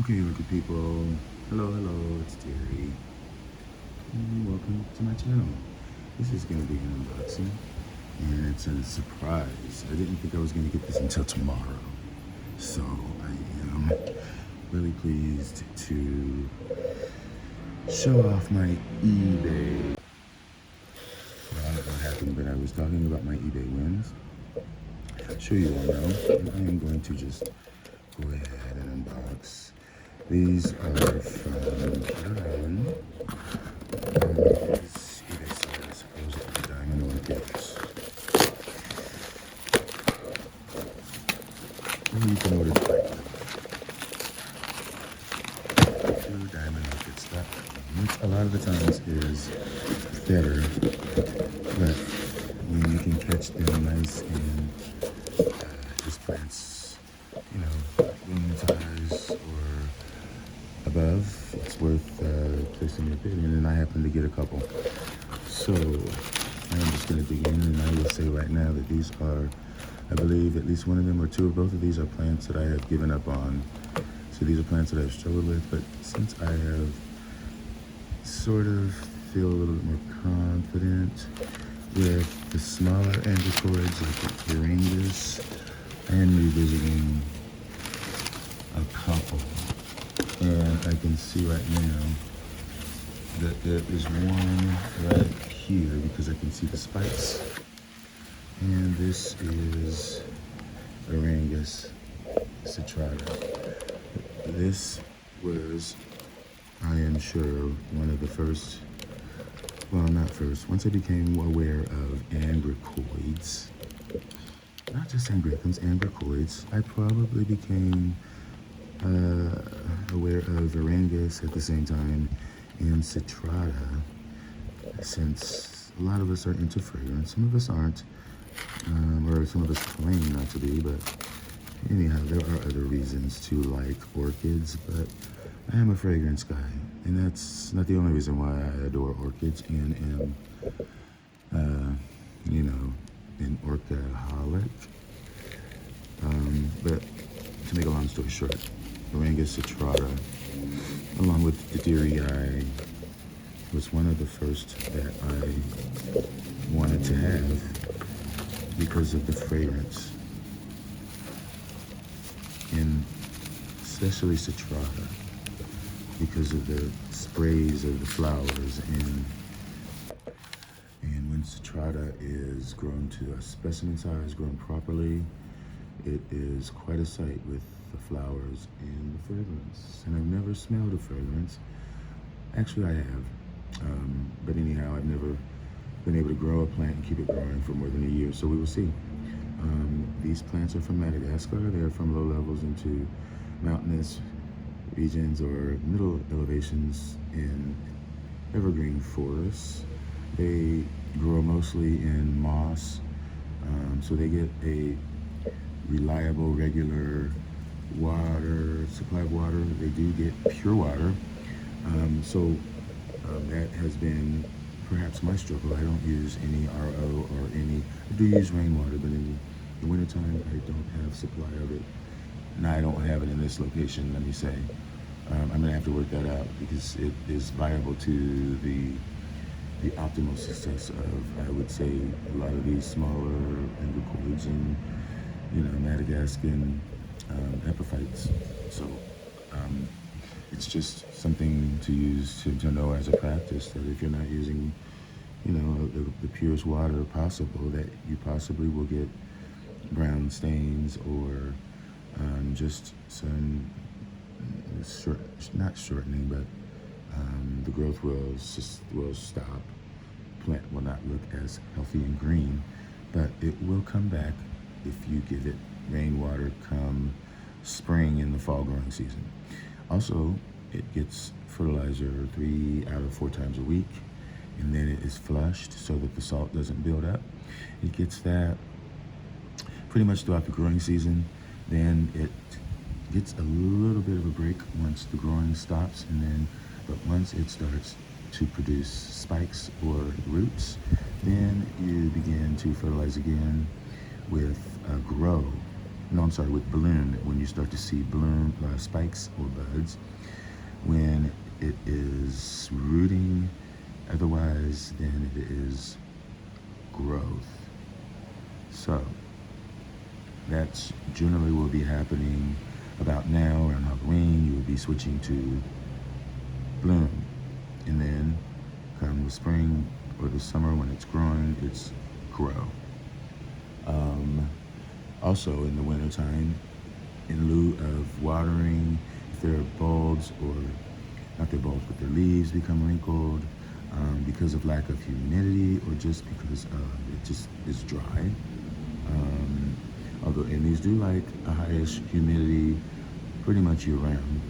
Okay, Orchid people. Hello, it's Terry. And welcome to my channel. This is going to be an unboxing, and it's a surprise. I didn't think I was going to get this until tomorrow. So I am really pleased to show off my eBay. Well, I don't know what happened, but I was talking about my eBay wins. I'm sure you all know. And I am going to just go ahead and unbox. These are from Ireland. These eBay sellers supposedly diamond orchids. Or you can order directly. Diamond orchids. That a lot of the times is better, but when you can catch them nice and just plants, you know, wing size or above, it's worth placing your bid in, and I happen to get a couple. So I'm just going to dig in, and I will say right now that these are, I believe at least one of them or two of both of these are plants that I have given up on. So these are plants that I've struggled with, but since I have sort of feel a little bit more confident with the smaller androchoids like the Aerangis, I am revisiting a couple. And I can see right now that there is one right here because I can see the spikes. And this is Aerangis citrata. This was, I am sure, one of the first, well, not first, once I became aware of androchoids, not just angraecums, androchoids, I probably became aware of Aerangis at the same time and citrata, since a lot of us are into fragrance. Some of us aren't, or some of us claim not to be, but anyhow, there are other reasons to like orchids, but I am a fragrance guy, and that's not the only reason why I adore orchids and am, you know, an orchidaholic. But to make a long story short, Aerangis citrata, along with the Deary Eye, was one of the first that I wanted to have because of the fragrance, and especially citrata because of the sprays of the flowers, and when citrata is grown to a specimen size, grown properly, it is quite a sight with the flowers and the fragrance. And I've never smelled a fragrance. Actually, I have. But anyhow, I've never been able to grow a plant and keep it growing for more than a year, so we will see. These plants are from Madagascar. They're from low levels into mountainous regions or middle elevations in evergreen forests. They grow mostly in moss, so they get a reliable, regular supply of water. They do get pure water. That has been perhaps my struggle. I don't use any RO or any, I do use rainwater, but in the wintertime, I don't have supply of it. And I don't have it in this location, let me say. I'm gonna have to work that out because it is viable to the optimal success of, I would say, a lot of these smaller androchoids and, you know, Madagascan epiphytes. So it's just something to use to know as a practice, that if you're not using, you know, the purest water possible, that you possibly will get brown stains or just some not shortening, but the growth will stop. Plant will not look as healthy and green, but it will come back if you give it rainwater come spring in the fall growing season. Also, it gets fertilizer 3 out of 4 times a week, and then it is flushed so that the salt doesn't build up. It gets that pretty much throughout the growing season. Then it gets a little bit of a break once the growing stops, but once it starts to produce spikes or roots, then you begin to fertilize again with grow. no, I'm sorry, with bloom, when you start to see bloom, spikes or buds, when it is rooting, otherwise then it is growth. So that's generally will be happening about now, around Halloween. You will be switching to bloom, and then come the spring or the summer when it's growing, it's grow. Also in the wintertime, in lieu of watering, if their bulbs, or not their bulbs, but their leaves become wrinkled because of lack of humidity, or just because it just is dry. Although, and these do like a highish humidity pretty much year round.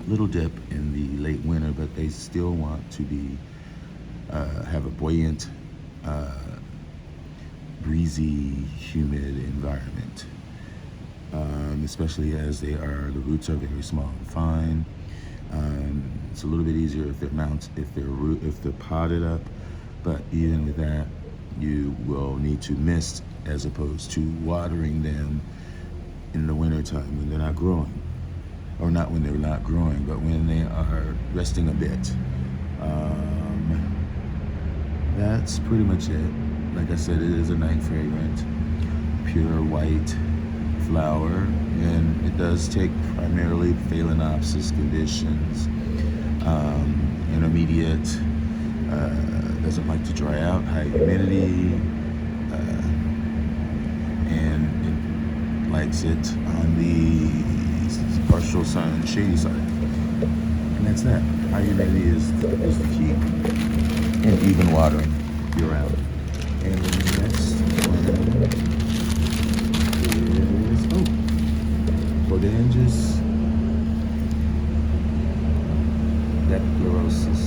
Little dip in the late winter, but they still want to be have a buoyant, breezy, humid environment. Especially as the roots are very small and fine. It's a little bit easier if they're potted up, but even with that, you will need to mist as opposed to watering them in the wintertime when they're not growing. Or not when they're not growing, but when they are resting a bit. That's pretty much it. Like I said, it is a night fragrant, pure white flower, and it does take primarily Phalaenopsis conditions. Intermediate, doesn't like to dry out, high humidity, and it likes it on the partial sun, shady side. And that's that. High humidity is the key. And even watering year round. And the next one is, Podangis dactyloceras.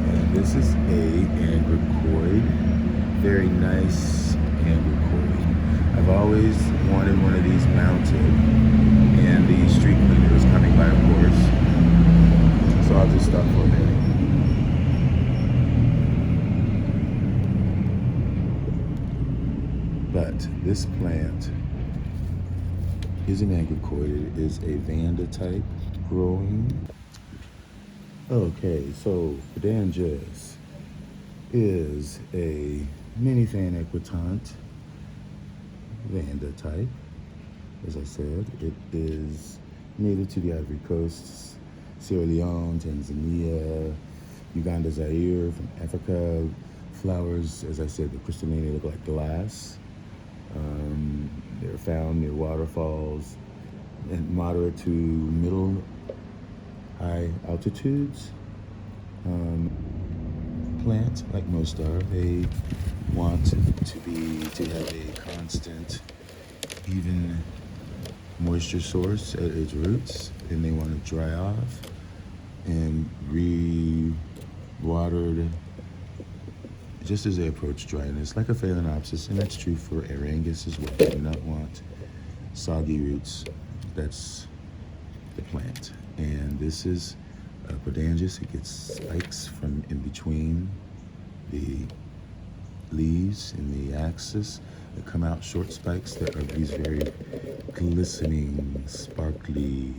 And this is a angricoid. Very nice angricoid. I've always wanted one of these mounted, and the street cleaner was coming by, of course. So I'll just stop for a minute. But this plant is an angricoid. It is a Vanda type growing. Okay, so Podangis is a mini fan equitant Vanda type. As I said, it is native to the Ivory Coast, Sierra Leone, Tanzania, Uganda, Zaire, from Africa. Flowers, as I said, the crystalline, they look like glass. They're found near waterfalls and moderate to middle high altitudes. Plants, like most are, they want to have a constant, even moisture source at its roots, and they want to dry off and re-watered just as they approach dryness, like a Phalaenopsis, and that's true for Aerangis as well. You do not want soggy roots. That's the plant. And this is Podangis. It gets spikes from in between the leaves in the axis that come out, short spikes that are these very glistening, sparkly,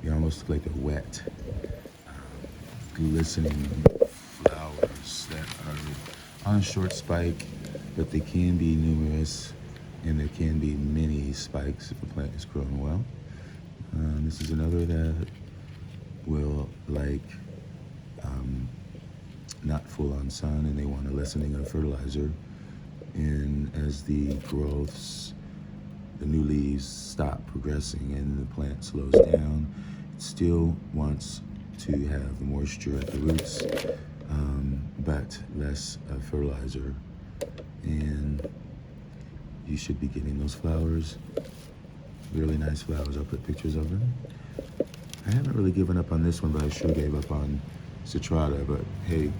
they almost look like they're wet, glistening flowers that are on a short spike, but they can be numerous, and there can be many spikes if the plant is growing well. This is another that will like not full on sun, and they want a lessening of fertilizer. And as the growths, the new leaves stop progressing and the plant slows down, it still wants to have the moisture at the roots, but less fertilizer. And you should be getting those flowers, really nice flowers. I'll put pictures of them. I haven't really given up on this one, but I sure gave up on citrata. But hey,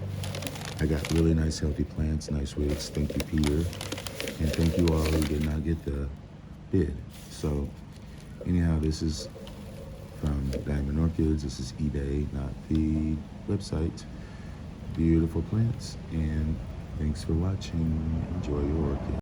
I got really nice healthy plants, nice wigs. Thank you, Peter, and thank you all who did not get the bid. So anyhow, this is from Diamond Orchids. This is eBay, not the website. Beautiful plants, and thanks for watching. Enjoy your orchid.